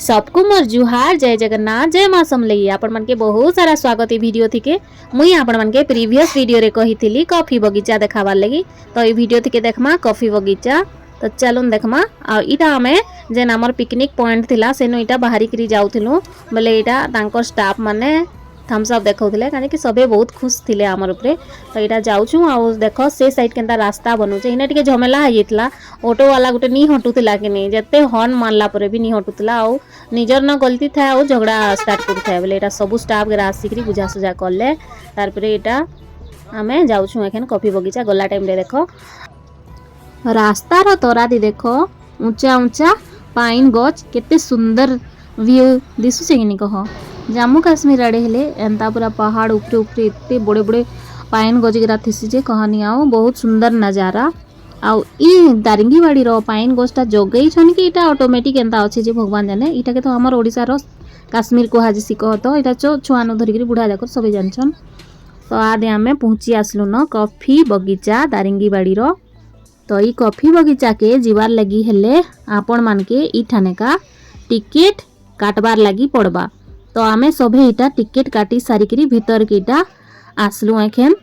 सबको मोर जुहार जय जगन्नाथ जय माँ समलई आपण मन के बहुत सारा स्वागत वीडियो थी के मुई आपण मन के प्रीवियस वीडियो रे कही थी कॉफी बगीचा देखाबार लगी तो ये वीडियो थी के देखमा कॉफी बगीचा तो चलून देखमा आ इटा हमें जेन आमर पिकनिक पॉइंट थिला सेनु इटा बाहरी करी जाउथिलु बोले इटा तांकर स्टाफ माने थम्स अप देखौथिले काहे कि सबे बहुत खुश थिले आमर ऊपर तो इटा जाउछु आ देखो से साइड केनता रास्ता बनउचे इने टिके झमेला हाइतला ऑटो वाला गुटे नी हटुतिला कि नहीं जते हॉर्न मारला परे भी नी हटुतिला आ निजर न गलती था आ झगड़ा स्टार्ट करथाय बोले एटा सब स्टाफ के आसिकरी बुझा सुझा करले तार परे एटा आमे जाउछु एखन कॉफी बगीचा गला टाइम रे देखो रास्ता रो तोरा दी देखो ऊंचा ऊंचा पाइन गछ केते सुंदर व्यू दिसुचे कि नी कह जम्मू काश्मीर आड़े हेले एंता पूरा पहाड़ ऊपर ऊपर इतने बड़े बड़े पाइन गज गिरा थी जे कहनी आओ बहुत सुंदर नजारा आउ ई दारिंगीबाड़ी रो पाइन गछटा जगई छन कि इटा ऑटोमेटिक एंता अछि जे भगवान जाने इटा के तो हमर ओडिसा रो काश्मीर को हाजिसी कह तो इटा छुआनु धरिक बुढ़ा जाकर सब जानछन तो आदे आमे पहुंची आसलु न कॉफी बगीचा दारिंगीबाड़ी रो तो ई कॉफी बगीचा के जीवार लगी हेले आपण मान के इठाने का टिकट काटबार लगी पड़बा तो आमे सभे इटा टिकट काटी सारिकरी भीतर के इटा आसलु एखेन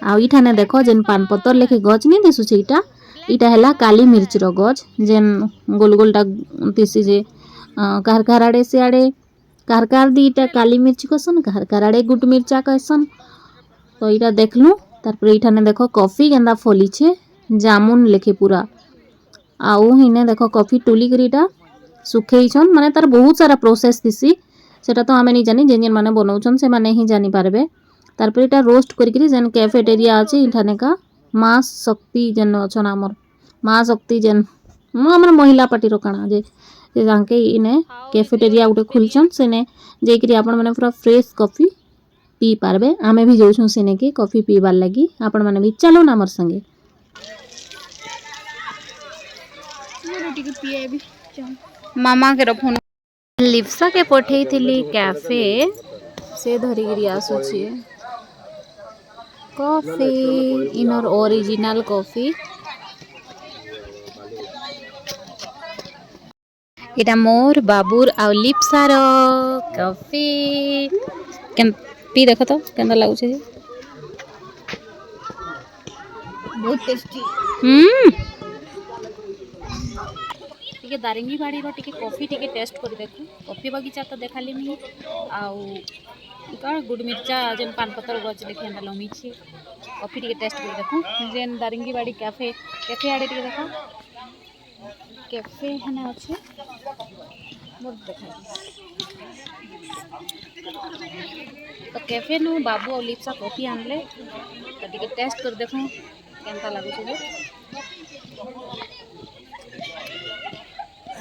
आ इठाने देखो जेन पान पतर लेखे गज नहीं दिसुचे इटा हैला काली मिर्च रो गज जेन गोल गोलटा तिसी जे कार आड़े से आड़े कार दी इटा काली मिर्च कहसन कार आड़े गुट मिर्चा कहसन तो इटा देखलु तारपर इठाने देखो कॉफी गेंदा फली छे जामुन लेखे पूरा आउ हिने देखो कॉफी टुली करीटा सुखेई छन माने तार बहुत सारा प्रोसेस दिसी सेटा तो हमें नहीं जानी जेन जेन माने बनाउछन से माने ही जानी पारबे तारपर इटा रोस्ट करिकरी जेन कैफेटेरिया अछि इठाने का मां शक्ति जेन अछन हमर मां शक्ति जेन हमर महिला पार्टी रो काना जे जाके इने कैफेटेरिया उठे खुलछन सेने जेकरी आपण माने पूरा फ्रेश कॉफी पी पारबे आमे भी जाउछन सेने के कॉफी पीबार लगी आपण माने भी चलो ना हमर संगे मामा के फोन लिप्सा के पठे थी कैफे से धरिकी आसुची कॉफी इनर ओरिजिनल कॉफी इटा मोर बाबूर आ लिप्सार कॉफी पी देख तो केंदा लागु छे बहुत टेस्टी टिके दारिंगीबाड़ी रो टिके कॉफी टिके टेस्ट कर देखु कॉफी बगीचा तो देखाली मी आउ इका गुड मिर्चा जेन पान पतर गछ लेखे एंदा लमी छी कॉफी टिके टेस्ट कर देखु जेन दारिंगीबाड़ी कैफे आड़े टिके देखो कैफे हने अछि बहुत देखा तो कैफे नु बाबू और लिप्सा कॉफी आनले तो टिके टेस्ट कर देखु केनता लागु छे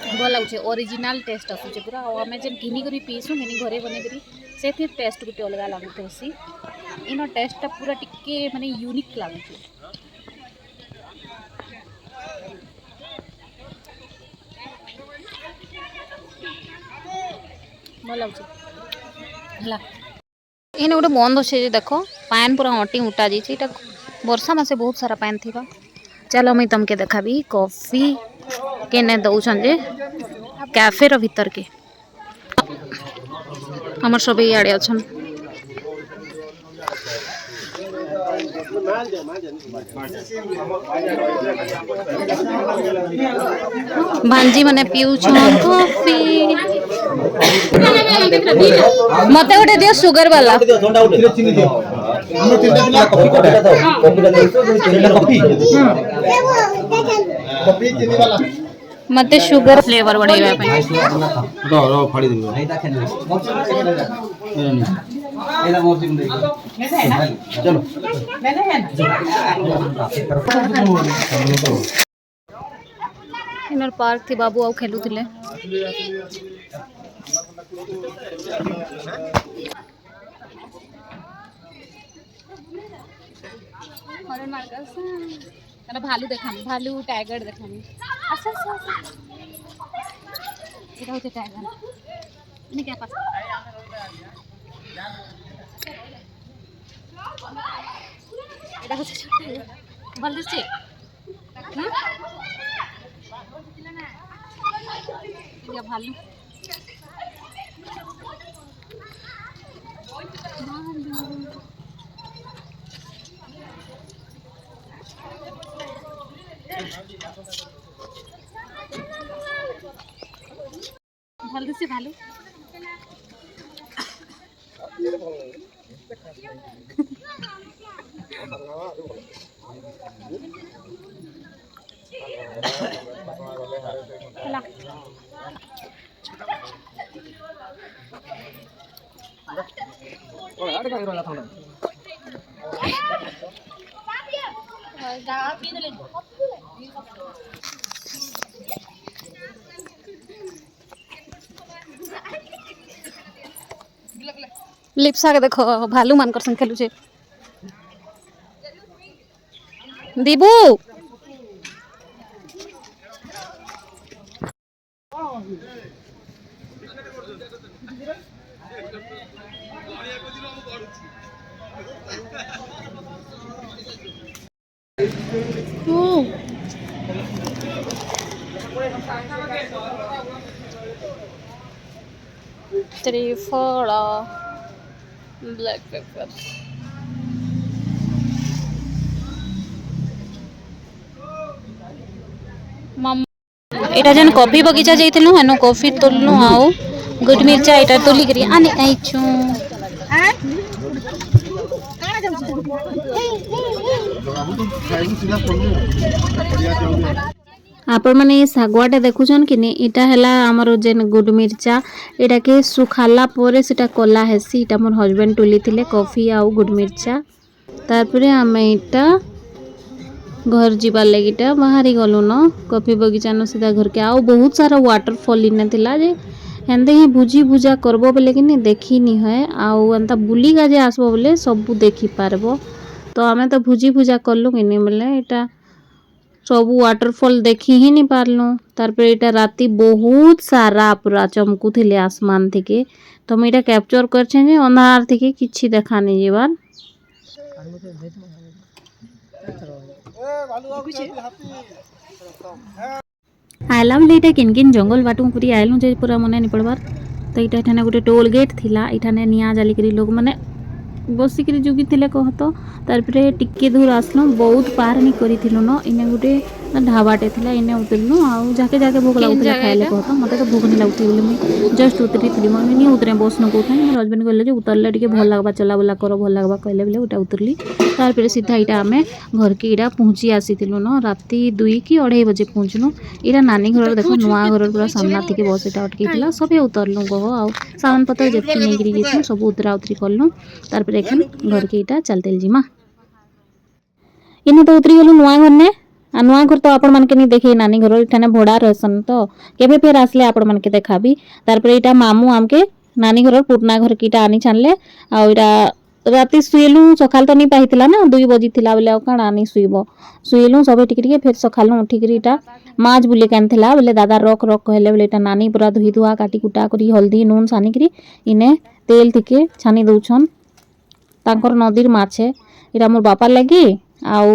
भल लगे ओरिजिनल टेस्ट आसूचे पूरा आम जेन घिनी करी पीसु घिनी घरे बने करी से टेस्ट गोटे अलग लगुसी इन टेस्टा पूरा टिके माने यूनिक लगुचे भल लगे इन गोटे बंद अच्छे देख पान पूरा अटी उटा जाइए वर्षा मासे बहुत सारा पान थी चलो मुई तुमके देखाबी कॉफी केने दौछन जे कैफे रो भीतर के हमर सब इयाड़े अछन भांजी माने पिउछन कॉफी मते गोटे दियो शुगर वाला मते शुगर फ्लेवर बढ़ेगा पे रो फाड़ी दिबो एला मोर दिन दे चलो इनर पार्क थी बाबू आउ खेलु थिले हरे मार्कस कना भालू देखामी भालू टाइगर देखामी अच्छा इधर होते टाइगर इने क्या पास इधर होते छोटे बल दिस ये भालू ভাল দিছে ভালো लिप्सा के देखो भालू मान कर संग खेलु छे दीबू त्रिफल ब्लैक पेपर एटा जन कॉफी बगीचा जाइथिलु हेनो कॉफी तोलनु आउ गुड मिर्चा एटा तोली करी आनी आइछु आपण माने सागवाटे देखुछन कि नहीं इटा हला हमर जेन गुड मिर्चा एटा के सुखाला पोरे सेटा कोला हेसी इटा मोर हस्बैंड टोली थिले कॉफी आउ गुड मिर्चा तारपरे हमें इटा घर जीवार लगिटा बाहरी गलु न कॉफी बगीचा न सीधा घर के आउ बहुत सारा वाटरफॉल इन थिला जे हेंदे ही भुजी भुजा करबो बोले कि नहीं देखी नहीं है आउ अंता बुली गा जे आसबो बोले सब देखि पारबो तो हमें तो भुजी भुजा करलु कि नहीं बोले एटा सब वाटरफॉल देखी ही नहीं पारलु तारपर एटा राती बहुत सारा पूरा चमकू थिले आसमान थिके तो मैं एटा कैप्चर करछे जे अंधार थिके किछि देखा नहीं जेबार आइलाम ले किन किन जंगल बाटू पूरी आइलु जे पूरा मने नि पड़बार तो इटा ठाने गोटे टोल गेट थिला इठाने निया जाली करी लोग माने बसिक जुगी थिले कहतो तारपरे टिके दूर आसलो बहुत पार नहीं करिथिलो न इने गुटे ढाबाटे थिला इने उतरनु आउ जाके जाके भूख लागुथिला खाइले कहतो मते तो भूख नहीं लागुथि बोले मैं जस्ट उतरी थिली मन नहीं उतरे बसनो कोथाय मोर हस्बैंड कहले जे उतरले टिके भल लागबा चला बुला करो भल लागबा कहले बोले उटा उतरली तारपरे सीधा इटा हमें घर के इटा पहुंची आसीथिलु न राती 2 की 2:30 बजे पहुंचनु इटा नानी घर देखो नुआ घर पूरा सामना थिके बस इटा अटकीथिला सबे उतरलु गहो आउ सामान पत्र जेति नै गिरी गेछु सब उतरा उतरी करलु तारपरे एखन घर के इटा चलतेल जिमा इने तो उतरी गलु नुआ घर ने आ नुआ घर तो आपण मन के नहीं देखे नानी घर इठाने भोड़ा रहसन तो केबे फेर आसले आपण मन के देखाबी तारपरे इटा मामू आमके नानी घर पुरना घर की इटा आनी छानले आ इटा राती सुइलु सकाल तो नहीं पाइतिला ना 2 बजी थिला बोले काना आनी सुइबो सुइलु सबे टिक टिके फेर सकाल उठी करी इटा माछ बुले कान थिला बोले दादा रख रख कहले बोले इटा नानी पूरा धुई धुआ काटी कुटा करी हल्दी नून सानी करी इने तेल थिके छानी दउछन तांकर नदीर माछे इटा मोर बापा लगी आउ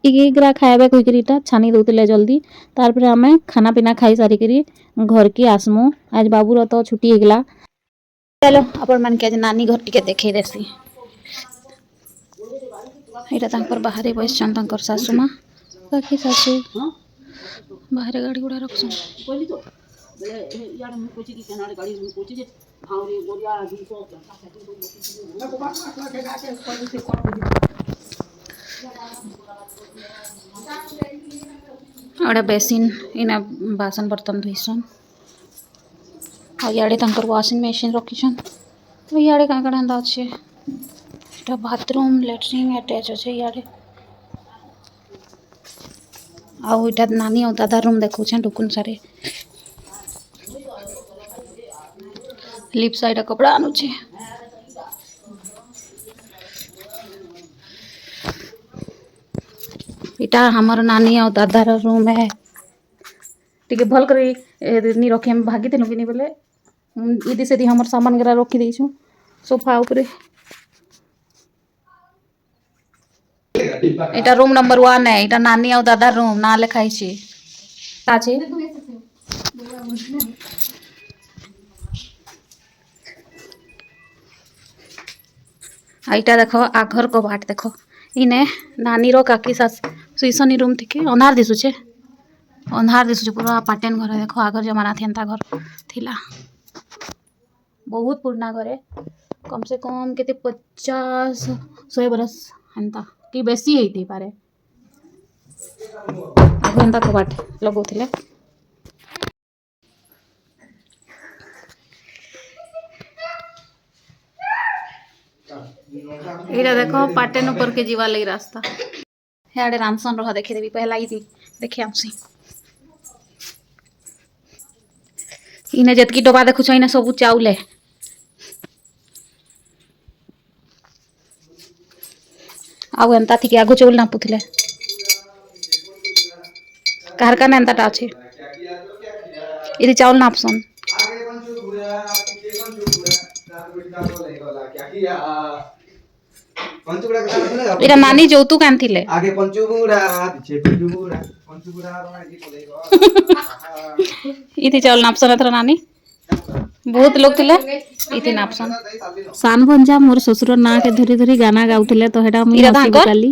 इगरा खाइबे कहि करी इटा छानी दउतले जल्दी तारपरे हमें खाना पीना खाई सारी करी घर के आसमु आज बाबूर तो छुट्टी हेगला चलो अपन मन के आज नानी घर टिके देखै देसी इटा तांकर बाहरे बसछन तांकर सासू मां बाकी सासू बाहरे गाड़ी गुड़ा रखछन बोली तो बोले यार हम कोची की केनारे गाड़ी में कोची जे भावरे गोरिया आदि को अड़े बेसिन इना बासन बर्तन धुइसन आ याडे तांकर वाशिंग मशीन रखिछन तो याडे का का हंदा अछि एटा बाथरूम लैट्रिन अटैच अछि याडे आ इटा नानी और दादा रूम देखु छन दुकुन सारे लिप साइड कपड़ा आनु छे इटा हमर नानी और दादा रो रूम है टिके भल करी नी रखे हम भागी देनु कि बोले इदी से दी हमर सामान गरा रखी देछु सोफा ऊपर इटा रूम नंबर 1 है इटा नानी और दादा रूम ना लिखाई छी ताछे এইটা দেখো আঘর কবাট দেখো ইনে নানির কাকি শাশ সুইসনি रूम থিকে অন্ধার দিশুছে পুরা পাটেন ঘর দেখো আগর জমানা থেনতা ঘর থিলা बहुत पुराना घर है कम से कम केते 50-100 बरस हेंता कि बेसी हेती पारे आगो हेंता कबाट लगौथिले एटा देखो पाटेन ऊपर के जीवा लगी रास्ता हेडे रामसन रह देखे देबी पहला ही देखे आमसी इने जतकी डबा देखु छ इने सब चाउल है आउ एंता थी आगो चाउल नापुथिले कारका ने एंता टाछे इदि चाउल नापसन इरा नानी যৌতুক আনथिले आगे पंचुगुड़ा पीछे पंचुगुड़ा इति चाउल नापसन एथरा नानी बहुत लोग थिले इति नापसन सान भंजा मोर ससुर ना के धरी धरी गाना गाउथिले तो हेडा मुई हसी काली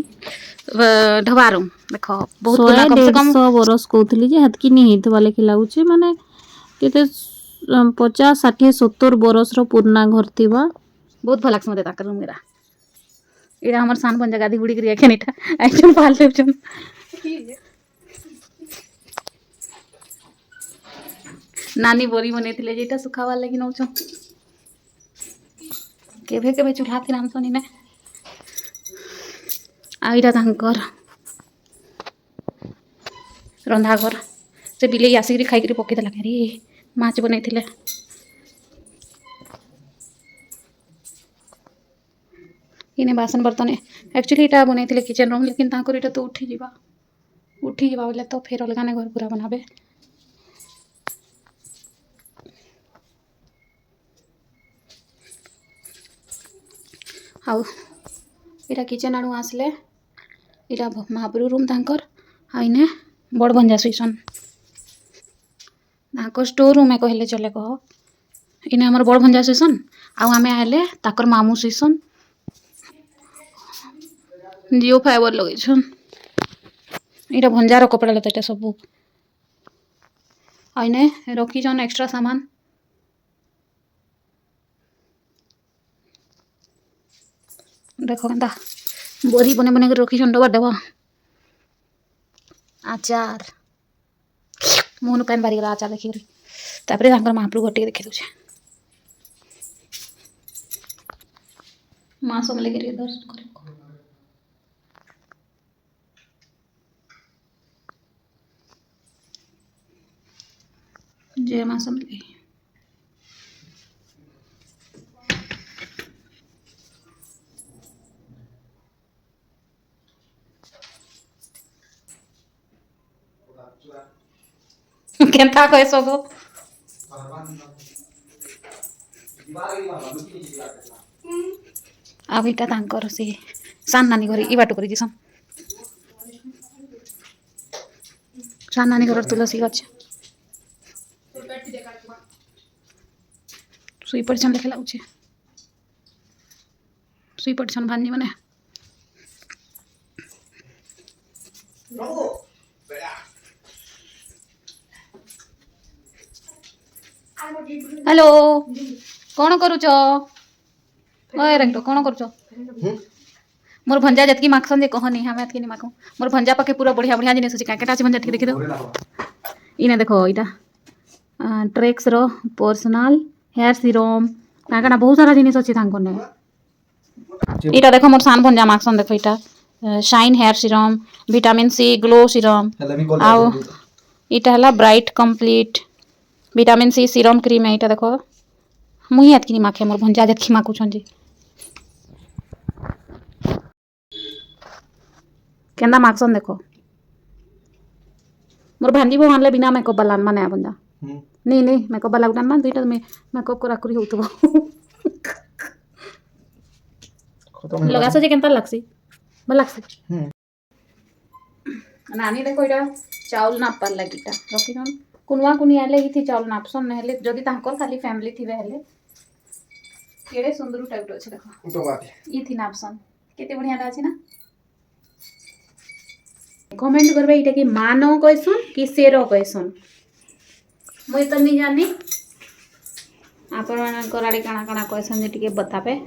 ढबारू देखो बहुत पुराना कम से कम 100 बरस कहथली जे हतकी नि हेतवा लेखि लागुचे माने केते 50 60 70 बरस रो पुराना घर थिबा बहुत भल लागस मते ताकर रूम मेरा इरा हमर सान भंजा गादी बुड़ी करिया केनिटा आइचन पाल लेचन नानी बोरी बनेथिले जेटा सुखावा लागि नौछ केभे केभे चूल्हा थी रामसनी ने आईरा तांकर रंधा घर से बिले आसिक खाई पकई देला रे माछ बनैथिले इने बासन बर्तन एक्चुअली इटा बनैथिले किचन रूम लेकिन तांकर इटा तो उठी जीवा बोले तो फिर अलगा ने घर पूरा बनाबे आउ इटा किचन आड़ू आसले इटा महाप्रभु रूम तांकर आइने बड़ भंजा सुइसन तांकर स्टोर रूम में कहले चले कह इने हमर बड़ भंजा सुइसन आउ आमे आले ताकर मामू सुइसन जियो फाइबर लगैछन इटा भंजार कपड़ा लता इटा सब आइने रखी जन एक्स्ट्रा सामान देखो केंता बोरी बने बने कर रखी डबा डबा आचार मोहन पेन बारी गला आचार देखी तापरे तांकर महाप्रभु घटी देखि दुछे मां सब लेके दर्शन करे जय मां समली केंता कहे सब अब इटा तांकर से सान नानी घर ई बाटो करी दिसन सान नानी घर तुलसी गछ सुई पड़छन लेखे लाउछे सुई पड़छन भानी माने हेलो कौन करूच कौन करूच मोर भंजा जतकी माखसन जे कहनी हमें अतकी नहीं माखू मोर भंजा पाके पूरा बढ़िया बढ़िया जिनिस अछि काकेटा अछि भंजा देखि दो इने देखो इटा ट्रेक्स रो पर्सनल हेयर सीरम काकेटा बहुत सारा जिनिस अछि तांको ने इटा देखो मोर सान भंजा माखसन देखो इटा shine hair serum vitamin C glow serum आउ इटा हला bright complete vitamin C serum cream है इटा देखो मुई हाथ की माखे मोर भंजा जतकी माखु छंजी केंदा माखसन देखो मोर भांजी बो मानले बिना मेकअप वाला माने भंजा नहीं मेकअप वाला उठान मान दुईटा में मेकअप करा करी होतबो लगा सजे केंता लागसी भल लागसी नानी देखो इटा चाउल नापार लागिटा रखी न कुनवा कुनी आले ही थी चाउल नापसन नहले जदी तांकर खाली फैमिली थिबे हेले केड़े सुंदर टाइप अच्छे देखो तो बात ई थी ऑप्शन केते बढ़िया अछि ना कमेंट करबे इटा कि मानो कहसन कि शेरो कहसन मुई तो नहीं जानी आपण मानकर आड़े काଣା काଣା कहसन जे टिके बताबे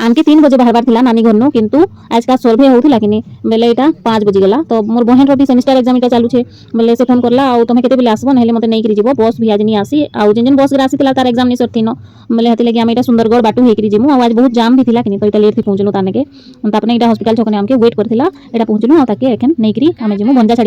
आमके 3 बजे बाहर थिला नानी घर नु किंतु आज का सर्वे होउथिला किनी बेले इटा 5 बजे गला तो मोर बहन रो भी सेमेस्टर एग्जाम इटा चालू छे बेले से फोन करला आ तमे केते बेले आसबो नहेले मते नै करी जीवो बस भी आज नहीं आसी आ जेन बस ग्रासी थिला तार एग्जाम नहीं सरथिनो बेले हते लगे हम इटा सुंदरगढ़ बाटू हे करी जेमु आज बहुत जाम भी थिला किनी तो इटा लेट थी पहुंचलो ताने के तापने इटा हॉस्पिटल छकने हमके वेट करथिला इटा पहुंचलो आ ताके एखन नै करी हम जेमु भंजा